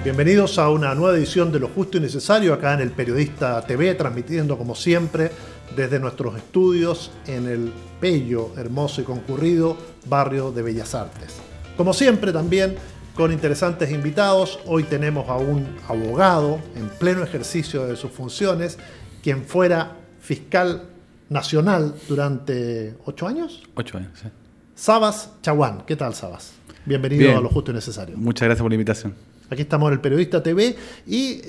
Bienvenidos a una nueva edición de Lo Justo y Necesario acá en el Periodista TV, transmitiendo como siempre desde nuestros estudios en el bello, hermoso y concurrido barrio de Bellas Artes. Como siempre también con interesantes invitados. Hoy tenemos a un abogado en pleno ejercicio de sus funciones, quien fuera fiscal nacional durante 8 años. 8 años, sí. Sabas Chaguán. ¿Qué tal, Sabas? Bienvenido a Lo Justo y Necesario. Muchas gracias por la invitación. Aquí estamos en el Periodista TV. ¿Y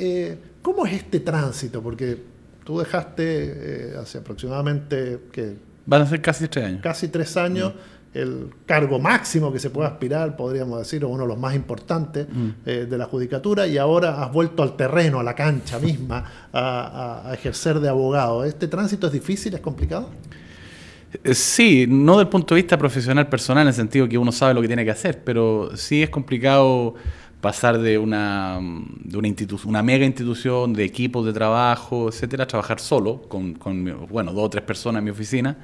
cómo es este tránsito? Porque tú dejaste hace aproximadamente... Van a ser casi 3 años. Casi 3 años. El cargo máximo que se puede aspirar, podríamos decir, o uno de los más importantes de la judicatura, y ahora has vuelto al terreno, a la cancha misma, a ejercer de abogado. ¿Este tránsito es difícil, es complicado? Sí, no desde el punto de vista profesional personal, en el sentido que uno sabe lo que tiene que hacer, pero sí es complicado pasar de una mega institución, de equipos de trabajo, etcétera, a trabajar solo, con 2 o 3 personas en mi oficina.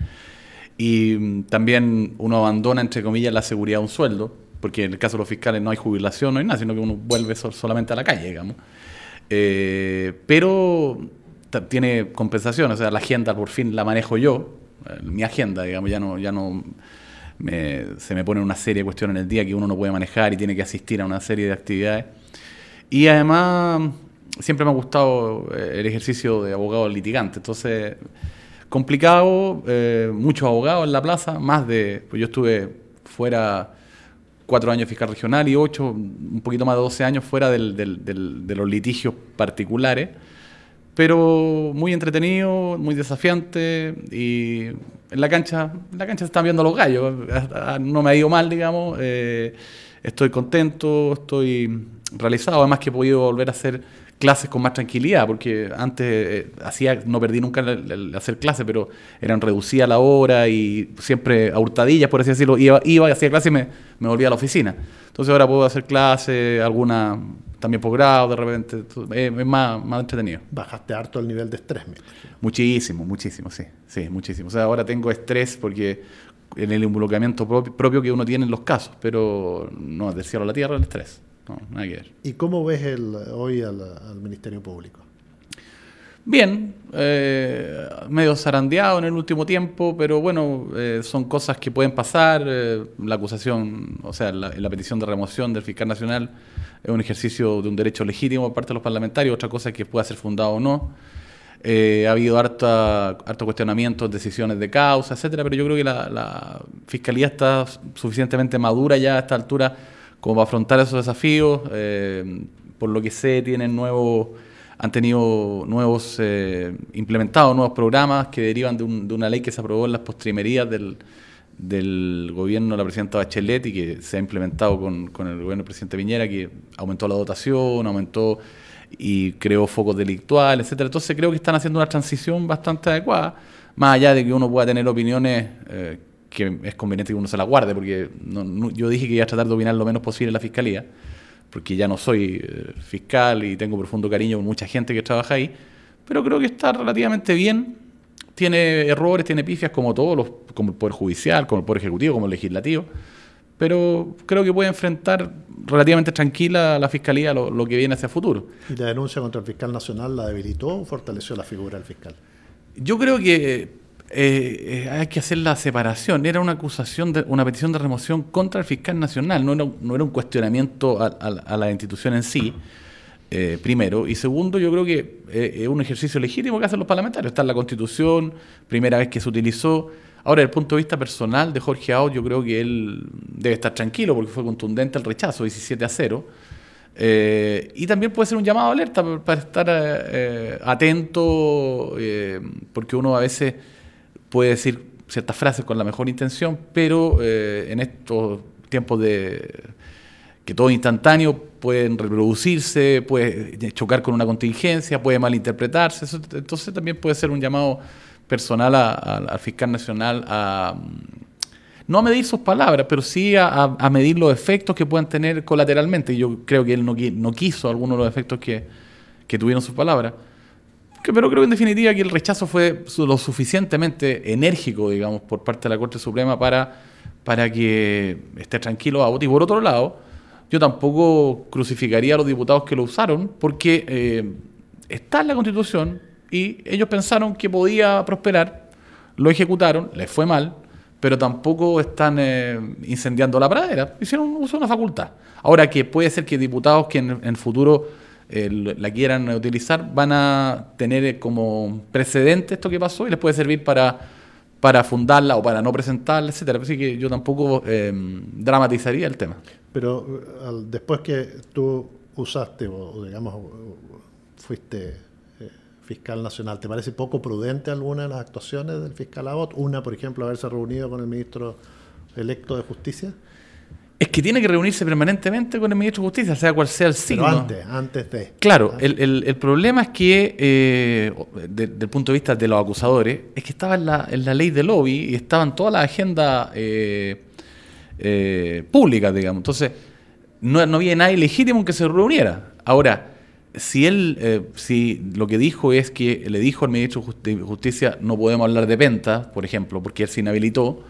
Y también uno abandona, entre comillas, la seguridad de un sueldo, porque en el caso de los fiscales no hay jubilación, no hay nada, sino que uno vuelve solamente a la calle, digamos. Pero tiene compensación, o sea, la agenda por fin la manejo yo, mi agenda, digamos, ya no se me ponen una serie de cuestiones en el día que uno no puede manejar y tiene que asistir a una serie de actividades. Y además, siempre me ha gustado el ejercicio de abogado litigante, entonces... complicado, muchos abogados en la plaza, pues yo estuve fuera 4 años fiscal regional y 8, un poquito más de 12 años fuera de los litigios particulares, pero muy entretenido, muy desafiante, y en la cancha se están viendo los gallos, no me ha ido mal, digamos, estoy contento, estoy realizado, además que he podido volver a hacer clases con más tranquilidad, porque antes no perdí nunca el hacer clases, pero eran reducidas la hora y siempre a hurtadillas, por así decirlo, iba y hacía clases y me volvía a la oficina. Entonces ahora puedo hacer clases, alguna también posgrado de repente, es más entretenido. Bajaste harto el nivel de estrés, me imagino. Muchísimo, sí, muchísimo. O sea, ahora tengo estrés porque en el involucramiento propio que uno tiene en los casos, pero no es del cielo a la tierra el estrés. No, nada que ver. ¿Y cómo ves hoy al Ministerio Público? Bien, medio zarandeado en el último tiempo, pero bueno, son cosas que pueden pasar. La acusación, o sea, la petición de remoción del fiscal nacional es un ejercicio de un derecho legítimo por parte de los parlamentarios, otra cosa es que pueda ser fundado o no. Ha habido harto cuestionamiento, decisiones de causa, etcétera, pero yo creo que la Fiscalía está suficientemente madura ya a esta altura como para afrontar esos desafíos. Por lo que sé, han tenido implementados nuevos programas que derivan de una ley que se aprobó en las postrimerías del gobierno de la presidenta Bachelet y que se ha implementado con el gobierno del presidente Piñera, que aumentó la dotación, aumentó y creó focos delictuales, etcétera. Entonces creo que están haciendo una transición bastante adecuada, más allá de que uno pueda tener opiniones que es conveniente que uno se la guarde, porque yo dije que iba a tratar de opinar lo menos posible en la Fiscalía, porque ya no soy fiscal y tengo profundo cariño por mucha gente que trabaja ahí, pero creo que está relativamente bien. Tiene errores, tiene pifias como como el Poder Judicial, como el Poder Ejecutivo, como el Legislativo, pero creo que puede enfrentar relativamente tranquila la Fiscalía lo que viene hacia el futuro. ¿Y la denuncia contra el fiscal nacional la debilitó o fortaleció la figura del fiscal? Yo creo que hay que hacer la separación. Era una petición de remoción contra el fiscal nacional, no era un cuestionamiento a la institución en sí, primero. Y segundo, yo creo que es un ejercicio legítimo que hacen los parlamentarios. Está en la Constitución, primera vez que se utilizó. Ahora, desde el punto de vista personal de Jorge Aod, yo creo que él debe estar tranquilo porque fue contundente el rechazo, 17-0. Y también puede ser un llamado a alerta para estar atento, porque uno a veces puede decir ciertas frases con la mejor intención, pero en estos tiempos que todo es instantáneo, pueden reproducirse, puede chocar con una contingencia, puede malinterpretarse. Entonces también puede ser un llamado personal al fiscal nacional no a medir sus palabras, pero sí a medir los efectos que puedan tener colateralmente. Y yo creo que él no quiso algunos de los efectos que tuvieron sus palabras. Pero creo en definitiva que el rechazo fue lo suficientemente enérgico, digamos, por parte de la Corte Suprema para que esté tranquilo Abbott. Y por otro lado, yo tampoco crucificaría a los diputados que lo usaron, porque está en la Constitución y ellos pensaron que podía prosperar, lo ejecutaron, les fue mal, pero tampoco están incendiando la pradera, hicieron uso de una facultad. Ahora, que puede ser que diputados que en futuro la quieran utilizar van a tener como precedente esto que pasó y les puede servir para fundarla o para no presentarla, etcétera. Así que yo tampoco dramatizaría el tema. Pero después que tú usaste o digamos fuiste fiscal nacional, ¿te parece poco prudente alguna de las actuaciones del fiscal Abbott? Una, por ejemplo, haberse reunido con el ministro electo de Justicia. Es que tiene que reunirse permanentemente con el ministro de Justicia, sea cual sea el signo. Pero antes de. Claro, el problema es que, desde el punto de vista de los acusadores, es que estaba en la ley de lobby y estaban todas las agendas públicas, digamos. Entonces, no había nadie legítimo en que se reuniera. Ahora, si él, si lo que dijo es que le dijo al ministro de Justicia no podemos hablar de penta, por ejemplo, porque él se inhabilitó,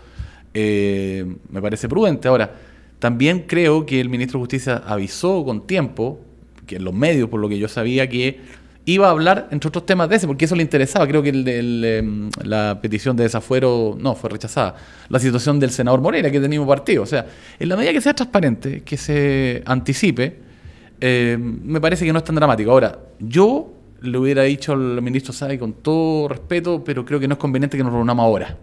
me parece prudente. Ahora, también creo que el ministro de Justicia avisó con tiempo, que en los medios, por lo que yo sabía, que iba a hablar, entre otros temas de ese, porque eso le interesaba. Creo que la petición de desafuero no fue rechazada. La situación del senador Moreira, que es del mismo partido. O sea, en la medida que sea transparente, que se anticipe, me parece que no es tan dramático. Ahora, yo le hubiera dicho al ministro Say con todo respeto, pero creo que no es conveniente que nos reunamos ahora.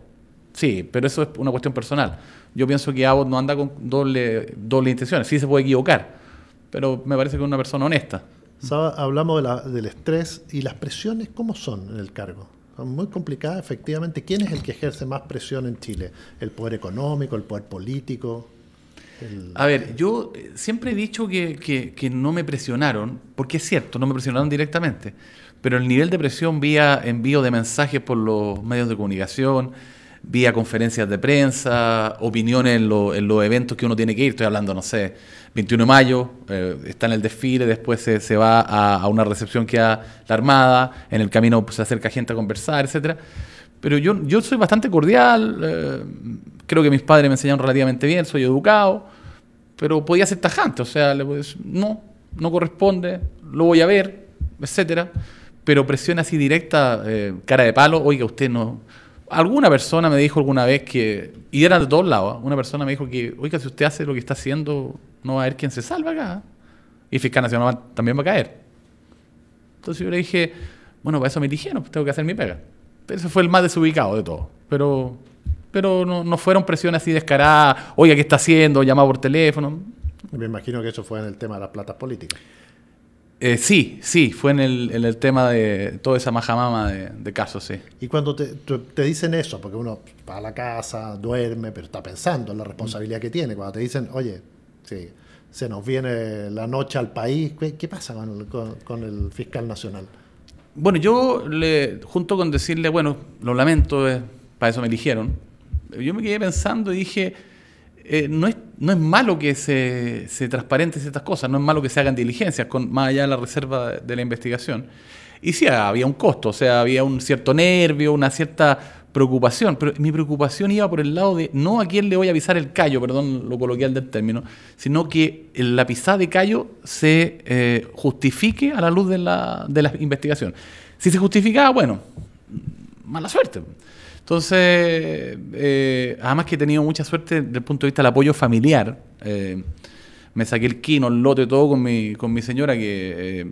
Sí, pero eso es una cuestión personal. Yo pienso que Abbott no anda con doble intenciones. Sí se puede equivocar, pero me parece que es una persona honesta. Saba, hablamos del estrés y las presiones, ¿cómo son en el cargo? Son muy complicadas, efectivamente. ¿Quién es el que ejerce más presión en Chile? ¿El poder económico, el poder político? A ver, yo siempre he dicho que no me presionaron, porque es cierto, no me presionaron directamente, pero el nivel de presión vía envío de mensajes por los medios de comunicación, vía conferencias de prensa, opiniones en los eventos que uno tiene que ir. Estoy hablando, no sé, 21 de mayo, está en el desfile, después se va a una recepción que da la Armada, en el camino pues, se acerca gente a conversar, etcétera. Pero yo soy bastante cordial, creo que mis padres me enseñaron relativamente bien, soy educado, pero podía ser tajante, o sea, le puedo decir, no corresponde, lo voy a ver, etcétera. Pero presión así directa, cara de palo, oiga, usted no... Alguna persona me dijo alguna vez que, y era de todos lados, una persona me dijo que, oiga, si usted hace lo que está haciendo, no va a haber quien se salva acá. Y el fiscal nacional también va a caer. Entonces yo le dije, bueno, para eso me eligieron, pues tengo que hacer mi pega. Pero ese fue el más desubicado de todo. Pero no fueron presiones así descaradas, oiga, ¿qué está haciendo? Llamado por teléfono. Me imagino que eso fue en el tema de las platas políticas. Sí, fue en el tema de toda esa majamama de casos, sí. Y cuando te dicen eso, porque uno va a la casa, duerme, pero está pensando en la responsabilidad que tiene, cuando te dicen, oye, sí, se nos viene la noche al país, ¿qué pasa con el fiscal nacional? Bueno, yo, junto con decirle, bueno, lo lamento, para eso me eligieron, yo me quedé pensando y dije... no es malo que se transparenten ciertas cosas, no es malo que se hagan diligencias, más allá de la reserva de la investigación. Y sí, había un costo, o sea, había un cierto nervio, una cierta preocupación, pero mi preocupación iba por el lado de no a quién le voy a pisar el callo, perdón lo coloquial del término, sino que la pisada de callo se justifique a la luz de la investigación. Si se justificaba, bueno, mala suerte. Entonces, además que he tenido mucha suerte desde el punto de vista del apoyo familiar. Me saqué el quino, el lote, todo con mi señora, que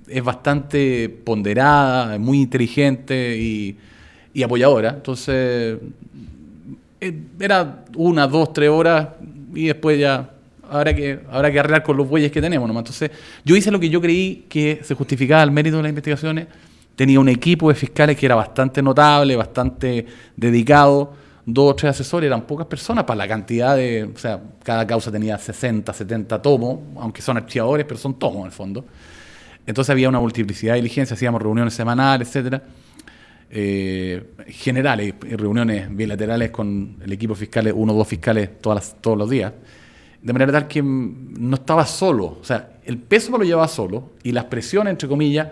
es bastante ponderada, muy inteligente y apoyadora. Entonces, era 1, 2, 3 horas y después ya habrá que arreglar con los bueyes que tenemos nomás. Entonces, yo hice lo que yo creí que se justificaba el mérito de las investigaciones. Tenía un equipo de fiscales que era bastante notable, bastante dedicado, 2 o 3 asesores, eran pocas personas para la cantidad de... O sea, cada causa tenía 60, 70 tomos, aunque son archivadores, pero son tomos en el fondo. Entonces había una multiplicidad de diligencias, hacíamos reuniones semanales, etcétera, generales, reuniones bilaterales con el equipo de fiscales, 1 o 2 fiscales todos los días, de manera tal que no estaba solo, o sea, el peso me lo llevaba solo y las presiones, entre comillas,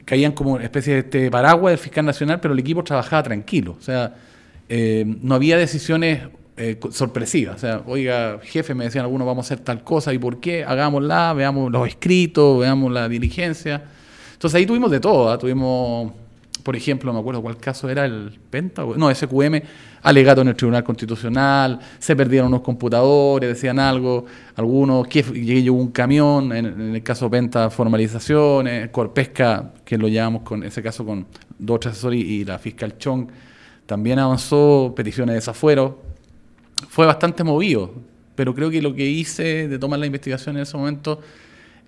caían como una especie de paraguas del fiscal nacional, pero el equipo trabajaba tranquilo. O sea, no había decisiones sorpresiva. O sea, oiga, jefe, me decían algunos, vamos a hacer tal cosa, ¿y por qué? Hagámosla, veamos los escritos, veamos la diligencia. Entonces ahí tuvimos de todo, ¿eh? Tuvimos, por ejemplo, no me acuerdo cuál caso era, el Penta, no, SQM, alegato en el Tribunal Constitucional, se perdieron unos computadores, decían algo, algunos, que llegó un camión, en el caso Penta, formalizaciones, Corpesca, que lo llevamos con ese caso con 2 asesores y la fiscal Chong, también avanzó, peticiones de desafuero. Fue bastante movido, pero creo que lo que hice de tomar la investigación en ese momento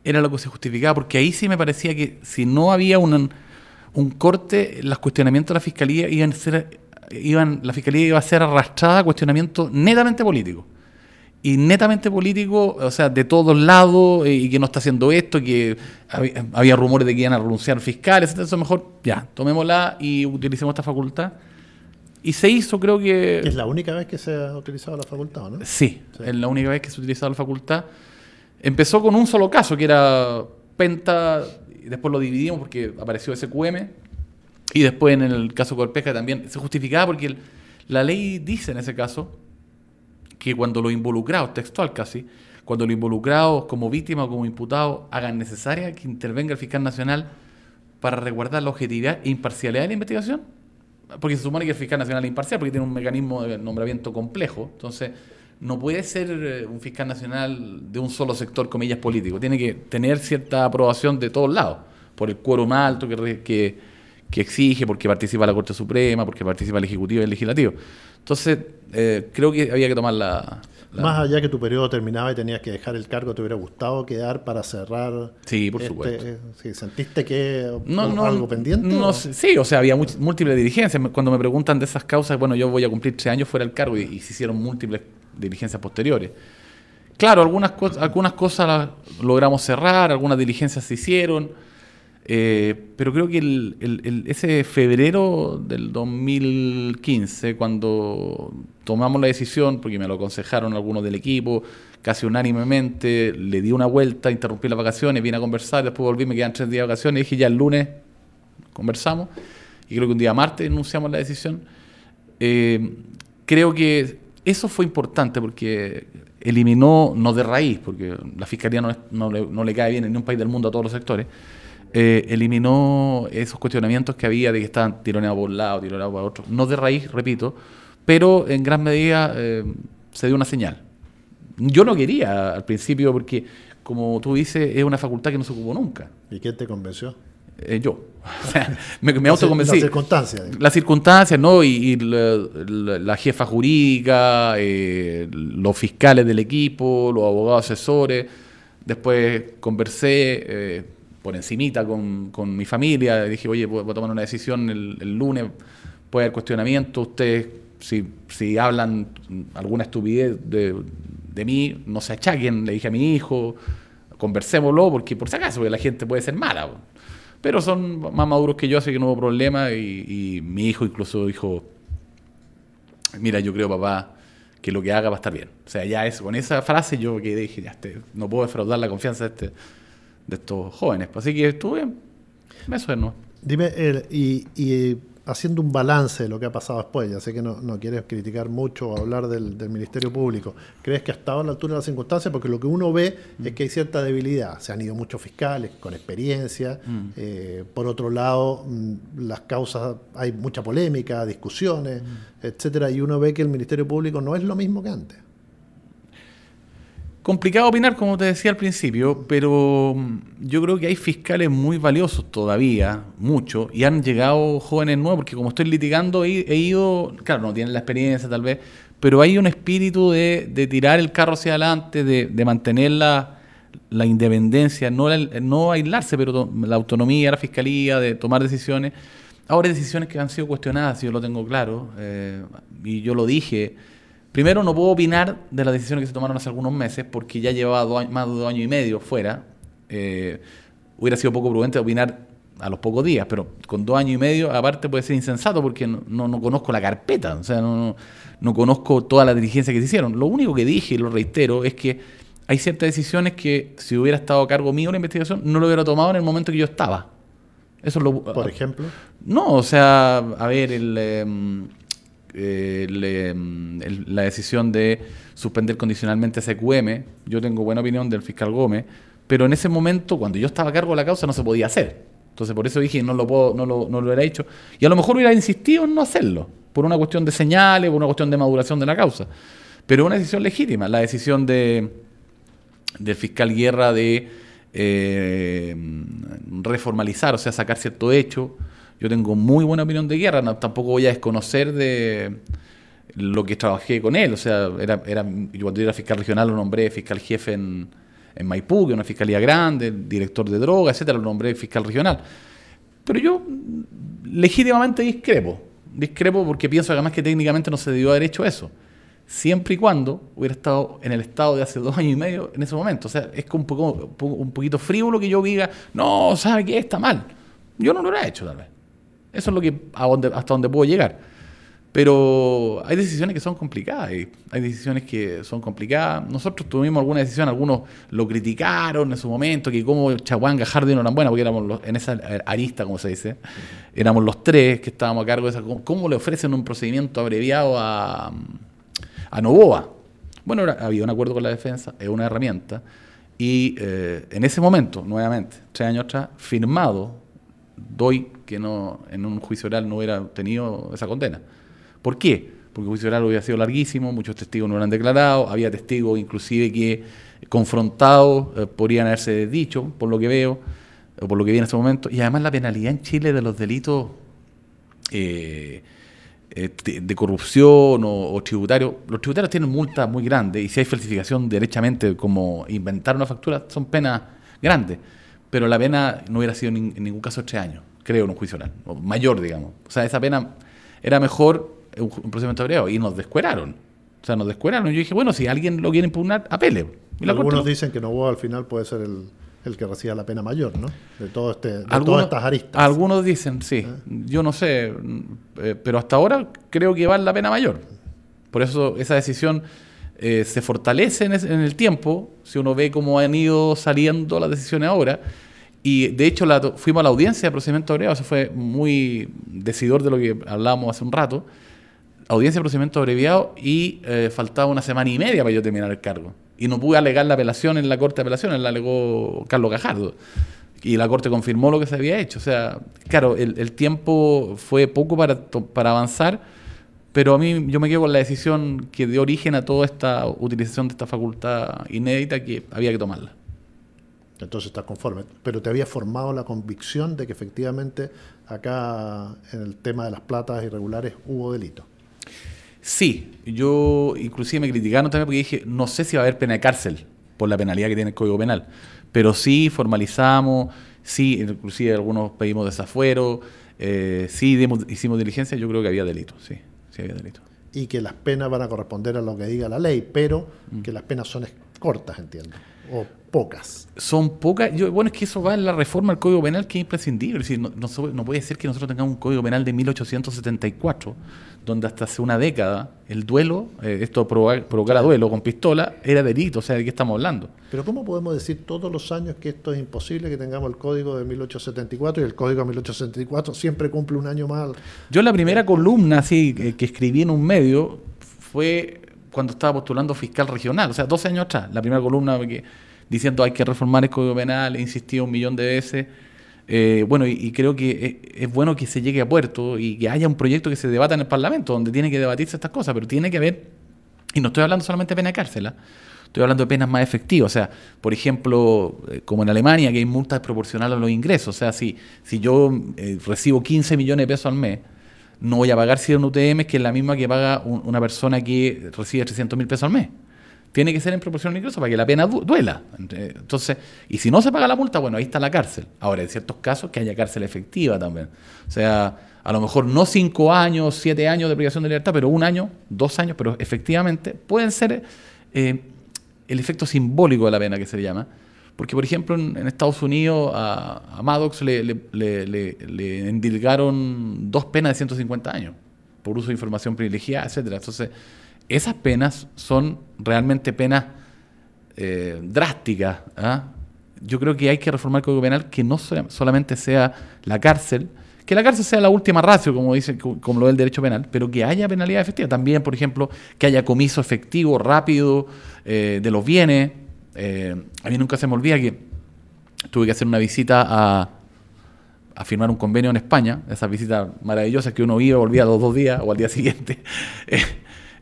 era lo que se justificaba, porque ahí sí me parecía que si no había un corte, los cuestionamientos de la Fiscalía la Fiscalía iba a ser arrastrada a cuestionamientos netamente políticos. Y netamente político, o sea, de todos lados, y que no está haciendo esto, que había rumores de que iban a renunciar fiscales, entonces mejor, ya, tomémosla y utilicemos esta facultad. Y se hizo, creo que... ¿Es la única vez que se ha utilizado la facultad, no? Sí, es la única vez que se ha utilizado la facultad. Empezó con un solo caso, que era Penta, y después lo dividimos porque apareció SQM, y después en el caso Corpesca también se justificaba porque la ley dice en ese caso que cuando los involucrados, textual casi, cuando los involucrados como víctimas o como imputados hagan necesaria que intervenga el fiscal nacional para resguardar la objetividad e imparcialidad de la investigación, porque se supone que el fiscal nacional es imparcial porque tiene un mecanismo de nombramiento complejo, entonces no puede ser un fiscal nacional de un solo sector, comillas, político, tiene que tener cierta aprobación de todos lados, por el quórum alto que exige, porque participa la Corte Suprema, porque participa el Ejecutivo y el Legislativo. Entonces, creo que había que tomar Más allá que tu periodo terminaba y tenías que dejar el cargo, ¿te hubiera gustado quedar para cerrar? Sí, por supuesto. ¿Sí, ¿sentiste que algo pendiente? No, sí, o sea, había múltiples diligencias. Cuando me preguntan de esas causas, bueno, yo voy a cumplir 3 años fuera del cargo y se hicieron múltiples diligencias posteriores. Claro, algunas cosas las logramos cerrar, algunas diligencias se hicieron, pero creo que ese febrero del 2015, cuando tomamos la decisión, porque me lo aconsejaron algunos del equipo, casi unánimemente, le di una vuelta, interrumpí las vacaciones, vine a conversar, después volví, me quedan 3 días de vacaciones, y dije ya el lunes conversamos, y creo que un día martes anunciamos la decisión. Creo que eso fue importante porque eliminó, no de raíz, porque la Fiscalía no le cae bien en ningún país del mundo a todos los sectores, eliminó esos cuestionamientos que había de que estaban tironeados por un lado, tironeados por otro, no de raíz, repito, pero en gran medida se dio una señal. Yo no quería al principio porque, como tú dices, es una facultad que no se ocupó nunca. ¿Y quién te convenció? Yo. O sea, me autoconvencí. Las circunstancias. Las circunstancias, ¿no? Y la jefa jurídica, los fiscales del equipo, los abogados asesores. Después conversé por encimita con mi familia. Dije, oye, voy a tomar una decisión el lunes. Puede haber cuestionamiento. Ustedes, si hablan alguna estupidez de mí, no se achaquen. Le dije a mi hijo, conversémoslo, porque por si acaso, porque la gente puede ser mala. Pero son más maduros que yo, así que no hubo problema. Y mi hijo incluso dijo, mira, yo creo, papá, que lo que haga va a estar bien. O sea, ya con esa frase yo quedé, dije, ya no puedo defraudar la confianza de estos jóvenes. Así que estuve, eso es, ¿no? Dime, y haciendo un balance de lo que ha pasado después, ya sé que no quieres criticar mucho o hablar del Ministerio Público, ¿crees que ha estado a la altura de las circunstancias? Porque lo que uno ve es que hay cierta debilidad, se han ido muchos fiscales con experiencia, por otro lado, las causas, hay mucha polémica, discusiones, etcétera, y uno ve que el Ministerio Público no es lo mismo que antes. Complicado opinar, como te decía al principio, pero yo creo que hay fiscales muy valiosos todavía, muchos, y han llegado jóvenes nuevos, porque como estoy litigando he ido, claro, no tienen la experiencia tal vez, pero hay un espíritu de tirar el carro hacia adelante, de mantener la independencia, no aislarse, pero la autonomía de la fiscalía, de tomar decisiones. Ahora hay decisiones que han sido cuestionadas, yo lo tengo claro, y yo lo dije. Primero, no puedo opinar de las decisiones que se tomaron hace algunos meses porque ya llevaba más de 2 años y medio fuera. Hubiera sido poco prudente opinar a los pocos días, pero con 2 años y medio, aparte puede ser insensato porque no conozco la carpeta, o sea, no conozco toda la diligencia que se hicieron. Lo único que dije, y lo reitero, es que hay ciertas decisiones que si hubiera estado a cargo mío la investigación, no lo hubiera tomado en el momento que yo estaba. Eso es lo. ¿Por ejemplo? No, o sea, a ver, la decisión de suspender condicionalmente SQM. Yo tengo buena opinión del fiscal Gómez, pero en ese momento, cuando yo estaba a cargo de la causa, no se podía hacer. Entonces, por eso dije, no lo hubiera hecho. Y a lo mejor hubiera insistido en no hacerlo, por una cuestión de señales, por una cuestión de maduración de la causa. Pero una decisión legítima, la decisión del fiscal Guerra de reformalizar, o sea, sacar cierto hecho. Yo tengo muy buena opinión de Guerra, tampoco voy a desconocer de lo que trabajé con él. O sea, yo cuando era fiscal regional lo nombré fiscal jefe en Maipú, que es una fiscalía grande, director de drogas, etcétera, lo nombré fiscal regional. Pero yo legítimamente discrepo porque pienso que además que técnicamente no se debió haber hecho eso, siempre y cuando hubiera estado en el estado de hace 2 años y medio en ese momento. O sea, es como un poquito frívolo que yo diga, no, ¿sabe qué? Está mal. Yo no lo hubiera hecho, tal vez. Eso es lo que hasta donde puedo llegar. Pero hay decisiones que son complicadas. Hay decisiones que son complicadas. Nosotros tuvimos alguna decisión, algunos lo criticaron en su momento, que como Chaguán, Gajardo no eran buenas, porque éramos en esa arista, como se dice, éramos los 3 que estábamos a cargo de esa. ¿Cómo le ofrecen un procedimiento abreviado a Novoa? Bueno, había un acuerdo con la defensa, es una herramienta, y en ese momento, nuevamente, 3 años atrás, firmado, doy que no en un juicio oral no hubiera tenido esa condena. ¿Por qué? Porque el juicio oral hubiera sido larguísimo, muchos testigos no hubieran declarado, había testigos inclusive que confrontados podrían haberse dicho, por lo que veo, o por lo que vi en este momento, y además la penalidad en Chile de los delitos de corrupción o tributarios, los tributarios tienen multas muy grandes, y si hay falsificación derechamente, como inventar una factura, son penas grandes, pero la pena no hubiera sido en ningún caso 3 años, creo, en un juicio oral, o mayor, digamos. O sea, esa pena era mejor un procedimiento abreviado, y nos descueraron. O sea, nos descueraron. Y yo dije, bueno, si alguien lo quiere impugnar, apele. Y algunos dicen que Novoa al final puede ser el que reciba la pena mayor, ¿no? De todas estas aristas. Algunos dicen, sí. Yo no sé, pero hasta ahora creo que vale la pena mayor. Por eso esa decisión se fortalece en el tiempo, si uno ve cómo han ido saliendo las decisiones ahora. Y de hecho fuimos a la audiencia de procedimiento abreviado, eso fue muy decidor de lo que hablábamos hace un rato. Audiencia de procedimiento abreviado, y faltaba 1 semana y media para yo terminar el cargo. Y no pude alegar la apelación en la Corte de Apelaciones, la alegó Carlos Gajardo. Y la Corte confirmó lo que se había hecho. O sea, claro, el tiempo fue poco para avanzar, pero a mí yo me quedo con la decisión que dio origen a toda esta utilización de esta facultad inédita, que había que tomarla. Entonces estás conforme, pero te había formado la convicción de que efectivamente acá en el tema de las platas irregulares hubo delito. Sí, yo inclusive me criticaron también porque dije, no sé si va a haber pena de cárcel por la penalidad que tiene el Código Penal, pero sí formalizamos, sí, inclusive algunos pedimos desafuero, sí hicimos diligencia, yo creo que había delito, sí había delito. Y que las penas van a corresponder a lo que diga la ley, pero que las penas son cortas, entiendo, o pocas. Son pocas. Bueno, es que eso va en la reforma al Código Penal, que es imprescindible. Es decir, no puede ser que nosotros tengamos un Código Penal de 1874, donde hasta hace una década el duelo, esto provocar duelo con pistola, era delito. O sea, ¿de qué estamos hablando? Pero ¿cómo podemos decir todos los años que esto es imposible, que tengamos el Código de 1874 y el Código de 1874 siempre cumple un año más? Yo la primera columna así que escribí en un medio fue cuando estaba postulando fiscal regional, o sea, 12 años atrás. La primera columna diciendo hay que reformar el Código Penal, he insistido 1.000.000 de veces. Bueno, y creo que es bueno que se llegue a puerto y que haya un proyecto que se debata en el Parlamento, donde tiene que debatirse estas cosas, pero tiene que haber, y no estoy hablando solamente de pena de cárcel, estoy hablando de penas más efectivas. O sea, por ejemplo, como en Alemania, que hay multas proporcionales a los ingresos. O sea, si yo recibo 15 millones de pesos al mes, no voy a pagar 100 UTM, que es la misma que paga una persona que recibe 300.000 pesos al mes. Tiene que ser en proporción al ingreso para que la pena duela. Entonces, y si no se paga la multa, bueno, ahí está la cárcel. Ahora, en ciertos casos, que haya cárcel efectiva también. O sea, a lo mejor no 5 años, 7 años de privación de libertad, pero 1 año, 2 años, pero efectivamente pueden ser el efecto simbólico de la pena, que se le llama. Porque, por ejemplo, en Estados Unidos a Maddox le endilgaron 2 penas de 150 años por uso de información privilegiada, etcétera. Entonces, esas penas son realmente penas drásticas. Yo creo que hay que reformar el Código Penal, que no solamente sea la cárcel, que la cárcel sea la última ratio, como dice, como lo del derecho penal, pero que haya penalidad efectiva. También, por ejemplo, que haya comiso efectivo, rápido, de los bienes. A mí nunca se me olvida que tuve que hacer una visita a firmar un convenio en España, esas visitas maravillosas que uno iba, volvía a los 2 días o al día siguiente,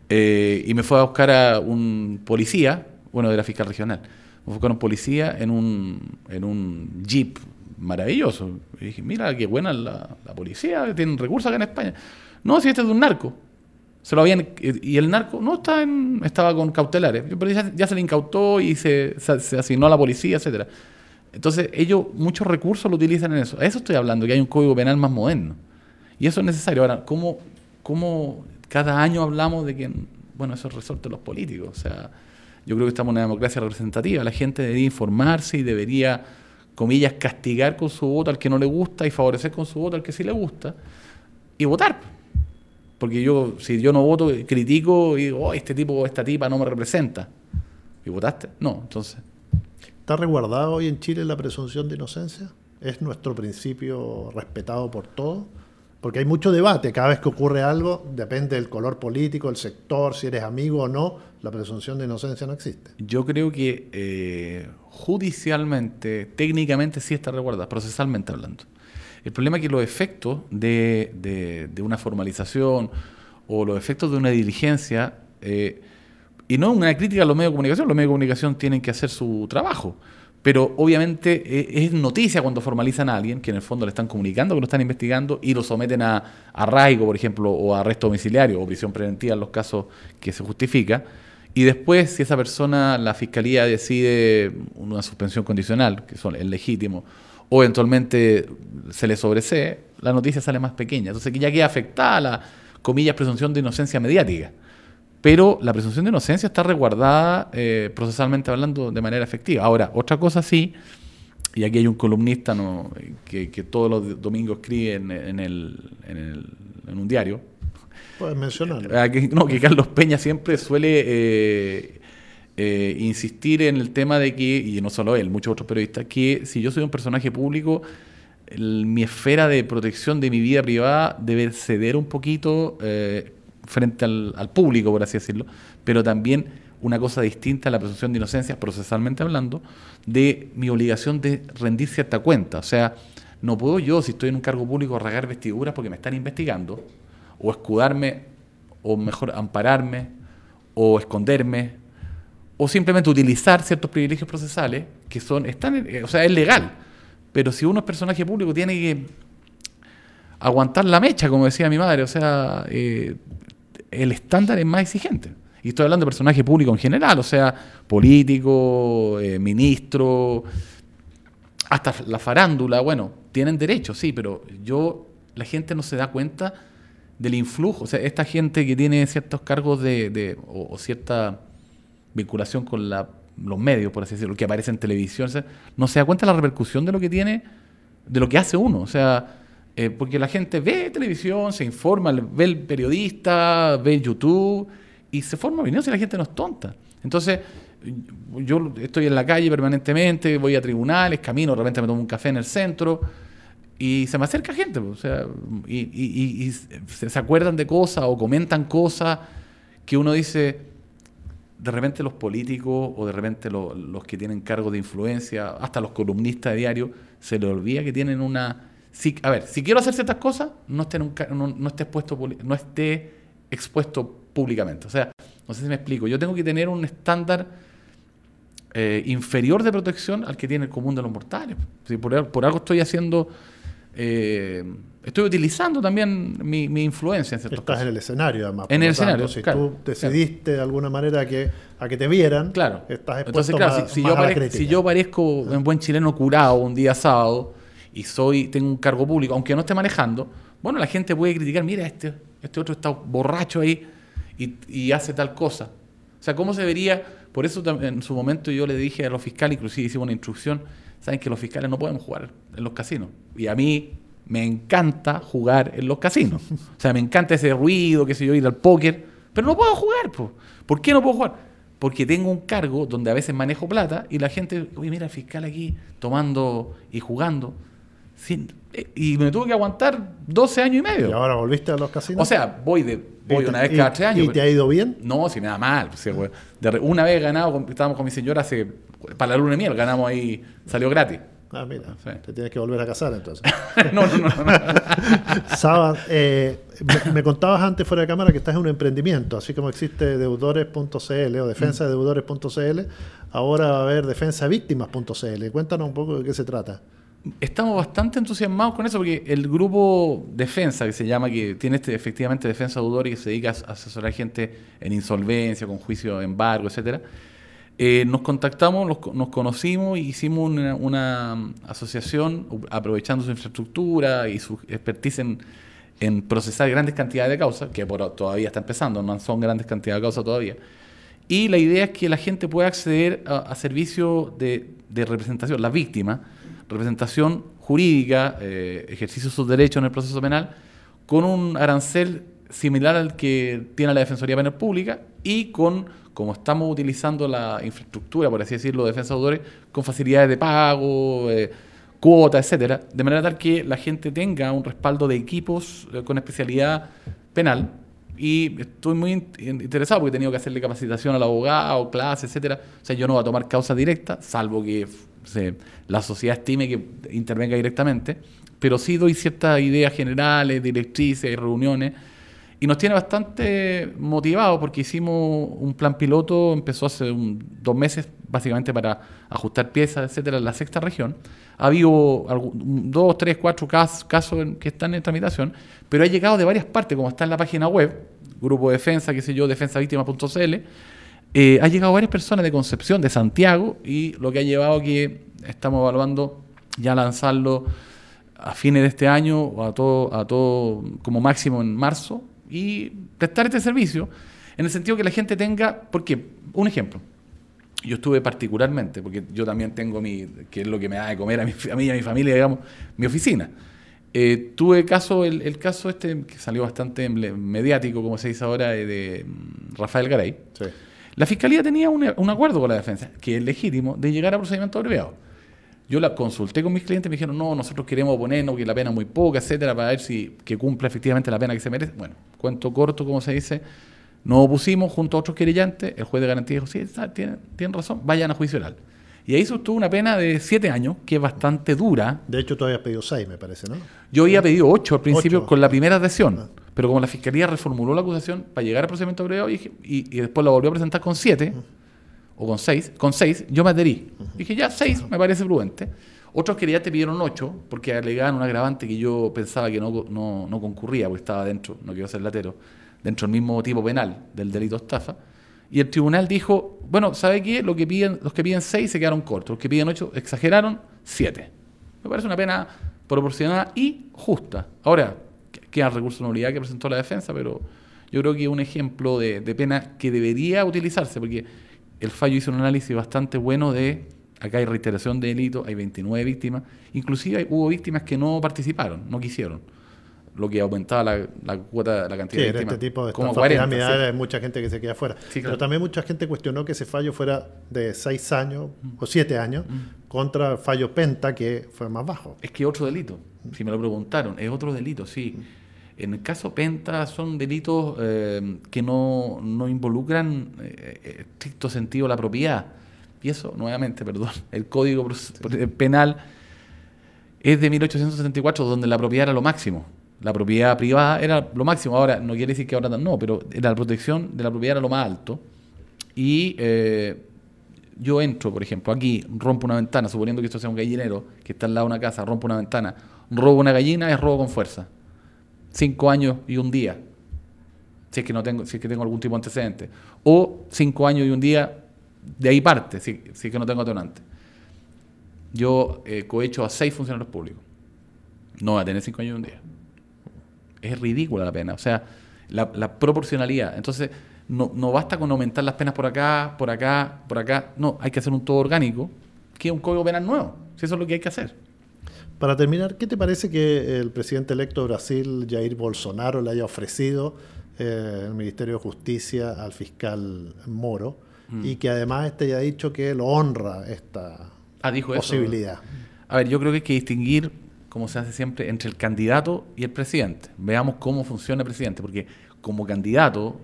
y me fue a buscar a un policía, bueno, era fiscal regional, me fue a buscar a un policía en un jeep maravilloso. Y dije, mira, qué buena la policía, tienen recursos acá en España. No, si este es de un narco. Y el narco no estaba con cautelares, pero ya se le incautó y se asignó a la policía, etcétera. Entonces, muchos recursos lo utilizan en eso. A eso estoy hablando, que hay un código penal más moderno. Y eso es necesario. Ahora, ¿cómo cada año hablamos de que, bueno, eso es resorte de los políticos? O sea, yo creo que estamos en una democracia representativa. La gente debería informarse y debería, comillas, castigar con su voto al que no le gusta y favorecer con su voto al que sí le gusta y votar. Porque si yo no voto, critico y digo, oh, este tipo o esta tipa no me representa. ¿Y votaste? No, entonces... ¿Está resguardada hoy en Chile la presunción de inocencia? ¿Es nuestro principio respetado por todos? Porque hay mucho debate. Cada vez que ocurre algo, depende del color político, el sector, si eres amigo o no, la presunción de inocencia no existe. Yo creo que judicialmente, técnicamente sí está resguardada, procesalmente hablando. El problema es que los efectos de una formalización o los efectos de una diligencia... y no una crítica a los medios de comunicación tienen que hacer su trabajo, pero obviamente es noticia cuando formalizan a alguien, que en el fondo le están comunicando que lo están investigando y lo someten a arraigo, por ejemplo, o a arresto domiciliario o prisión preventiva en los casos que se justifica, y después si esa persona, la fiscalía decide una suspensión condicional, que es legítimo, o eventualmente se le sobresee, la noticia sale más pequeña, entonces que ya queda afectada la, comillas, presunción de inocencia mediática. Pero la presunción de inocencia está resguardada procesalmente hablando de manera efectiva. Ahora, otra cosa sí, y aquí hay un columnista que todos los domingos escribe en un diario. Puedes mencionarlo. Que Carlos Peña siempre suele insistir en el tema de que, y no solo él, muchos otros periodistas, que si yo soy un personaje público, mi esfera de protección de mi vida privada debe ceder un poquito frente al público, por así decirlo, pero también una cosa distinta a la presunción de inocencia, procesalmente hablando, de mi obligación de rendir cierta cuenta. O sea, no puedo yo, si estoy en un cargo público, rasgar vestiduras porque me están investigando, o escudarme, o mejor, ampararme, o esconderme, o simplemente utilizar ciertos privilegios procesales que o sea, es legal. Pero si uno es personaje público, tiene que aguantar la mecha, como decía mi madre, o sea... el estándar es más exigente. Y estoy hablando de personaje público en general, o sea, político, ministro, hasta la farándula, bueno, tienen derechos, sí, pero la gente no se da cuenta del influjo. O sea, esta gente que tiene ciertos cargos o cierta vinculación con los medios, por así decirlo, que aparece en televisión, o sea, no se da cuenta de la repercusión de lo que tiene, de lo que hace uno. O sea, porque la gente ve televisión, se informa, ve el periodista, ve YouTube y se forma opinión si la gente no es tonta. Entonces, yo estoy en la calle permanentemente, voy a tribunales, camino, de repente me tomo un café en el centro y se me acerca gente, o sea, y se acuerdan de cosas o comentan cosas que uno dice, de repente los políticos o de repente los que tienen cargos de influencia, hasta los columnistas de diario, se les olvida que tienen una... si quiero hacer ciertas cosas, no esté expuesto públicamente. O sea, no sé si me explico. Yo tengo que tener un estándar inferior de protección al que tiene el común de los mortales. Si por algo estoy haciendo... estoy utilizando también mi influencia en ciertos casos. Estás en el escenario, además. En el escenario, si claro, tú decidiste de alguna manera a que te vieran, claro, estás expuesto. Entonces, claro, si yo aparezco en buen chileno curado un día sábado y tengo un cargo público, aunque no esté manejando, bueno, la gente puede criticar, mira, este otro está borracho ahí y hace tal cosa. O sea, ¿cómo se vería? Por eso en su momento yo le dije a los fiscales, inclusive hicimos una instrucción, saben que los fiscales no podemos jugar en los casinos. Y a mí me encanta jugar en los casinos. O sea, me encanta ese ruido, qué sé yo, ir al póker, pero no puedo jugar. ¿Por qué no puedo jugar? Porque tengo un cargo donde a veces manejo plata y la gente, oye, mira, el fiscal aquí tomando y jugando. Sí, y me tuve que aguantar 12 años y medio. ¿Y ahora volviste a los casinos? O sea, voy una vez cada 3 años. ¿Y te ha ido bien? No, si me da mal. O sea, una vez he ganado, estábamos con mi señora para la luna de miel, ganamos ahí, salió gratis. Ah, mira, Sí. te tienes que volver a casar entonces. No. Saba, me contabas antes fuera de cámara que estás en un emprendimiento, así como existe deudores.cl o defensadeudores.cl, ahora va a haber defensavíctimas.cl. Cuéntanos un poco de qué se trata. Estamos bastante entusiasmados con eso porque el grupo Defensa, que se llama, que tiene efectivamente Defensa Deudor y que se dedica a asesorar gente en insolvencia, con juicio, embargo, etcétera. Nos contactamos, nos conocimos y hicimos una asociación aprovechando su infraestructura y su expertise en procesar grandes cantidades de causas, que todavía está empezando, no son grandes cantidades de causas todavía. Y la idea es que la gente pueda acceder a servicios de representación, las víctimas, representación jurídica, ejercicio de sus derechos en el proceso penal, con un arancel similar al que tiene la Defensoría Penal Pública y como estamos utilizando la infraestructura, por así decirlo, de defensa de deudores, con facilidades de pago, cuotas, etcétera, de manera tal que la gente tenga un respaldo de equipos con especialidad penal. Y estoy muy interesado porque he tenido que hacerle capacitación al abogado, clases, etcétera. O sea, yo no voy a tomar causa directa, salvo que la sociedad estime que intervenga directamente, pero sí doy ciertas ideas generales, directrices, reuniones. Y nos tiene bastante motivados porque hicimos un plan piloto, empezó hace 2 meses, básicamente para ajustar piezas, etcétera, en la sexta región. Ha habido 2, 3, 4 casos que están en tramitación, pero ha llegado de varias partes, como está en la página web, Grupo Defensa, qué sé yo, defensavíctimas.cl. Ha llegado varias personas de Concepción, de Santiago, y lo que ha llevado a que estamos evaluando ya lanzarlo a fines de este año o a todo como máximo en marzo, y prestar este servicio en el sentido que la gente tenga, porque, un ejemplo, yo estuve particularmente, porque yo también tengo que es lo que me da de comer a mí y a mi familia, digamos, mi oficina. Tuve el caso que salió bastante mediático, como se dice ahora, de Rafael Garay. Sí. La Fiscalía tenía un acuerdo con la defensa, que es legítimo, de llegar a procedimiento abreviado. Yo la consulté con mis clientes y me dijeron, no, nosotros queremos oponernos, que la pena es muy poca, etcétera, para ver que cumpla efectivamente la pena que se merece. Bueno, cuento corto, como se dice, nos opusimos junto a otros querellantes, el juez de garantía dijo, sí, tienen razón, vayan a juicio oral. Y ahí sostuvo una pena de 7 años, que es bastante dura. De hecho, tú habías pedido 6, me parece, ¿no? Yo había pedido 8 al principio 8. con la primera adhesión, pero como la Fiscalía reformuló la acusación para llegar al procedimiento abreviado y después la volvió a presentar con 7, o con 6, yo me adherí. Dije, ya, 6 me parece prudente. Otros querellantes pidieron 8 porque alegaban un agravante que yo pensaba que no concurría, porque estaba dentro, no quiero ser latero, dentro del mismo tipo penal del delito de estafa. Y el tribunal dijo, bueno, ¿sabe qué? Los que piden 6 se quedaron cortos, los que piden 8 exageraron, 7. Me parece una pena proporcionada y justa. Ahora, queda el recurso de nulidad que presentó la defensa, pero yo creo que es un ejemplo de pena que debería utilizarse, porque el fallo hizo un análisis bastante bueno acá hay reiteración de delito, hay 29 víctimas, inclusive hubo víctimas que no participaron, no quisieron, lo que aumentaba la cuota, la cantidad de víctimas. Este tipo de como estafas 40, piramidales, sí. hay mucha gente que se queda fuera. Sí, claro. Pero también mucha gente cuestionó que ese fallo fuera de 6 años o 7 años contra el fallo Penta, que fue más bajo. Es que otro delito, si me lo preguntaron, es otro delito, sí. En el caso Penta son delitos que no involucran estricto sentido la propiedad. Y eso, nuevamente, perdón, el Código Penal es de 1874, donde la propiedad era lo máximo. La propiedad privada era lo máximo. Ahora, no quiere decir que ahora no, pero la protección de la propiedad era lo más alto. Y yo entro, por ejemplo, aquí, rompo una ventana, suponiendo que esto sea un gallinero que está al lado de una casa, rompo una ventana, robo una gallina, es robo con fuerza. 5 años y un día, si es que tengo algún tipo de antecedente. O 5 años y un día, de ahí parte, si es que no tengo atonante. Yo cohecho a 6 funcionarios públicos. No va a tener 5 años y un día. Es ridícula la pena. O sea, la proporcionalidad. Entonces, no basta con aumentar las penas por acá, por acá, por acá. No, hay que hacer un todo orgánico, que es un código penal nuevo. Si eso es lo que hay que hacer. Para terminar, ¿qué te parece que el presidente electo de Brasil, Jair Bolsonaro, le haya ofrecido el Ministerio de Justicia al fiscal Moro y que además haya dicho que lo honra esta Dijo posibilidad? Eso. A ver, yo creo que hay que distinguir como se hace siempre, entre el candidato y el presidente. Veamos cómo funciona el presidente, porque como candidato,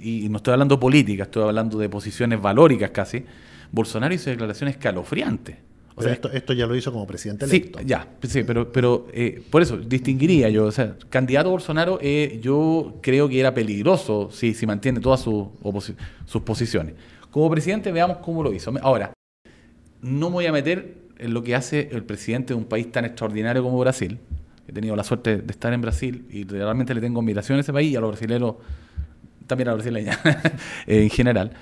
y no estoy hablando de política, estoy hablando de posiciones valóricas casi, Bolsonaro hizo declaraciones escalofriantes. O sea, esto ya lo hizo como presidente electo. Sí, pero por eso distinguiría yo. O sea, candidato Bolsonaro, yo creo que era peligroso si mantiene todas sus posiciones. Como presidente, veamos cómo lo hizo. Ahora, no me voy a meter en lo que hace el presidente de un país tan extraordinario como Brasil. He tenido la suerte de estar en Brasil y realmente le tengo admiración a ese país y a los brasileños, también a los brasileños en general.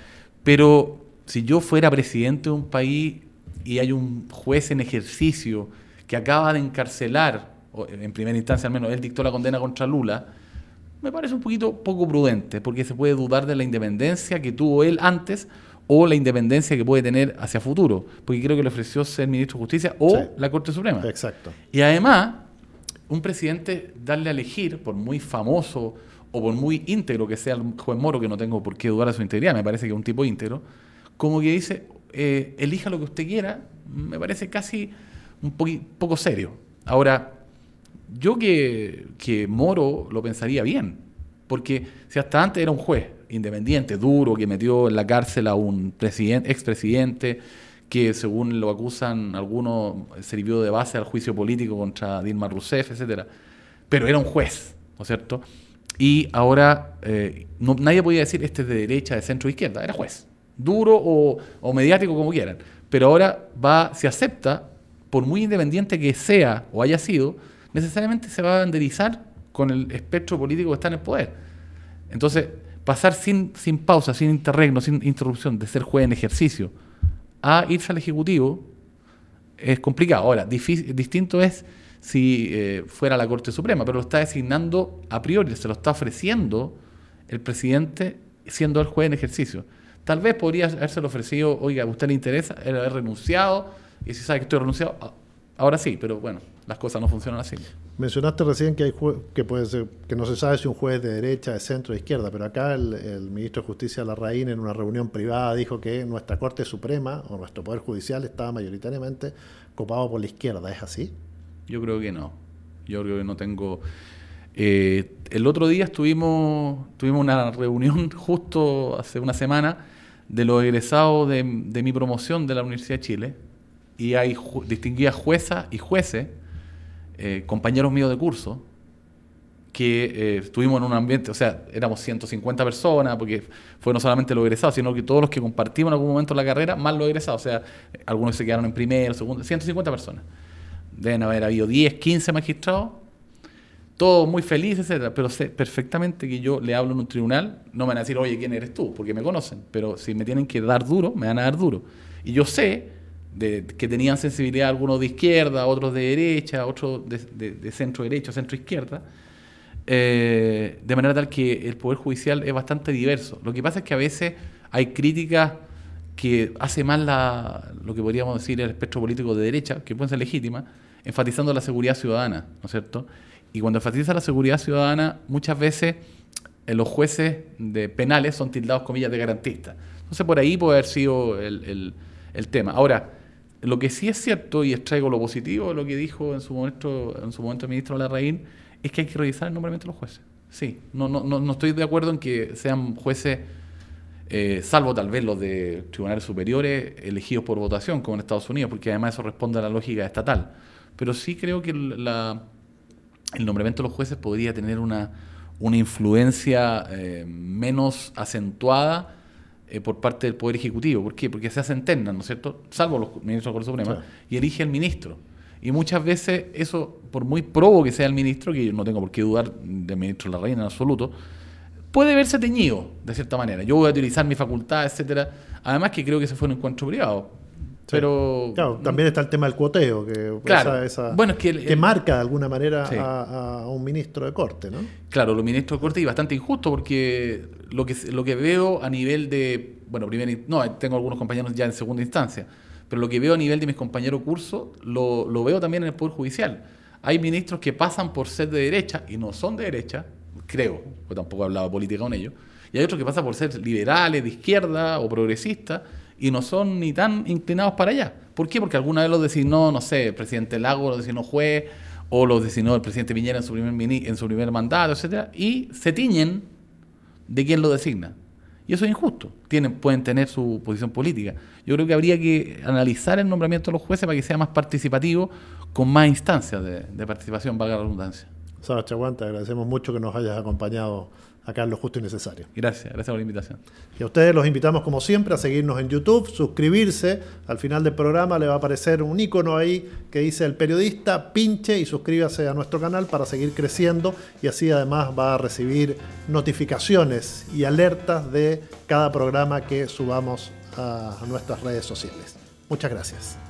Pero si yo fuera presidente de un país y hay un juez en ejercicio que acaba de encarcelar, o en primera instancia al menos él dictó la condena contra Lula, me parece un poquito poco prudente, porque se puede dudar de la independencia que tuvo él antes o la independencia que puede tener hacia futuro, porque creo que le ofreció ser ministro de Justicia o la Corte Suprema. Exacto. Y además, un presidente darle a elegir, por muy famoso o por muy íntegro que sea el juez Moro, que no tengo por qué dudar de su integridad, me parece que es un tipo íntegro, como que dice, elija lo que usted quiera, me parece casi un poco serio. Ahora, yo que Moro lo pensaría bien, porque si hasta antes era un juez independiente, duro, que metió en la cárcel a un expresidente, que según lo acusan algunos sirvió de base al juicio político contra Dilma Rousseff, etcétera, pero era un juez, ¿no es cierto? Y ahora nadie podía decir este es de derecha, de centro, de izquierda, era juez, duro o mediático como quieran, pero ahora si acepta, por muy independiente que sea o haya sido, necesariamente se va a banderizar con el espectro político que está en el poder. Entonces, pasar sin pausa, sin interregno, sin interrupción, de ser juez en ejercicio a irse al Ejecutivo es complicado. Ahora, distinto es si fuera la Corte Suprema, pero lo está designando a priori, se lo está ofreciendo el presidente siendo el juez en ejercicio. Tal vez podría habérselo ofrecido, oiga, ¿a usted le interesa? Él haber renunciado, y si sabe que estoy renunciado, ahora sí, pero bueno, las cosas no funcionan así. Mencionaste recién que hay que puede ser, que no se sabe si un juez de derecha, de centro, de izquierda, pero acá el ministro de Justicia Larraín en una reunión privada dijo que nuestra Corte Suprema o nuestro Poder Judicial estaba mayoritariamente copado por la izquierda. ¿Es así? Yo creo que no. Yo creo que no tengo... el otro día tuvimos una reunión justo hace una semana de los egresados de mi promoción de la Universidad de Chile, y hay distinguidas juezas y jueces, compañeros míos de curso, que estuvimos en un ambiente, o sea, éramos 150 personas, porque fue no solamente los egresados, sino que todos los que compartimos en algún momento la carrera, más los egresados, o sea, algunos se quedaron en primero, segundo, 150 personas. Deben haber habido 10, 15 magistrados, todos muy felices, etcétera, pero sé perfectamente que yo le hablo en un tribunal, no me van a decir, oye, ¿quién eres tú? Porque me conocen, pero si me tienen que dar duro, me van a dar duro. Y yo sé que tenían sensibilidad algunos de izquierda, otros de derecha, otros de centro derecha, centro izquierda, de manera tal que el Poder Judicial es bastante diverso. Lo que pasa es que a veces hay críticas que hace mal lo que podríamos decir el espectro político de derecha, que pueden ser legítimas, enfatizando la seguridad ciudadana, ¿no es cierto? Y cuando enfatiza la seguridad ciudadana, muchas veces los jueces de penales son tildados, comillas, de garantistas. Entonces por ahí puede haber sido el tema. Ahora, lo que sí es cierto, y extraigo lo positivo de lo que dijo en su momento el ministro Larraín, es que hay que revisar el nombramiento de los jueces. Sí, no estoy de acuerdo en que sean jueces, salvo tal vez los de tribunales superiores, elegidos por votación, como en Estados Unidos, porque además eso responde a la lógica estatal. Pero sí creo que el nombramiento de los jueces podría tener una influencia menos acentuada por parte del Poder Ejecutivo. ¿Por qué? Porque se hacen ternas, ¿no es cierto? Salvo los ministros de la Corte Suprema, claro, y elige el ministro. Y muchas veces eso, por muy probo que sea el ministro, que yo no tengo por qué dudar del ministro Larraín en absoluto, puede verse teñido, de cierta manera. Yo voy a utilizar mi facultad, etcétera. Además que creo que ese fue un encuentro privado. Sí. Pero claro, también está el tema del cuoteo, que, claro, bueno, es que marca de alguna manera, sí, a un ministro de corte, ¿no? Claro, los ministros de corte, y bastante injusto, porque lo que veo a nivel de, bueno, tengo algunos compañeros ya en segunda instancia, pero lo que veo a nivel de mis compañeros curso, lo veo también en el Poder Judicial. Hay ministros que pasan por ser de derecha y no son de derecha, creo, porque tampoco he hablado de política con ellos, y hay otros que pasan por ser liberales, de izquierda o progresistas, y no son ni tan inclinados para allá. ¿Por qué? Porque alguna vez los designó, no sé, el presidente Lago lo designó juez, o los designó el presidente Piñera en su primer mandato, etcétera, y se tiñen de quién lo designa. Y eso es injusto. Pueden tener su posición política. Yo creo que habría que analizar el nombramiento de los jueces para que sea más participativo, con más instancias de participación, valga la redundancia. Sara Chaguán, te agradecemos mucho que nos hayas acompañado acá en Lo Justo y Necesario. Gracias por la invitación. Y a ustedes los invitamos como siempre a seguirnos en YouTube, suscribirse. Al final del programa le va a aparecer un icono ahí que dice El Periodista, pinche y suscríbase a nuestro canal para seguir creciendo, y así además va a recibir notificaciones y alertas de cada programa que subamos a nuestras redes sociales. Muchas gracias.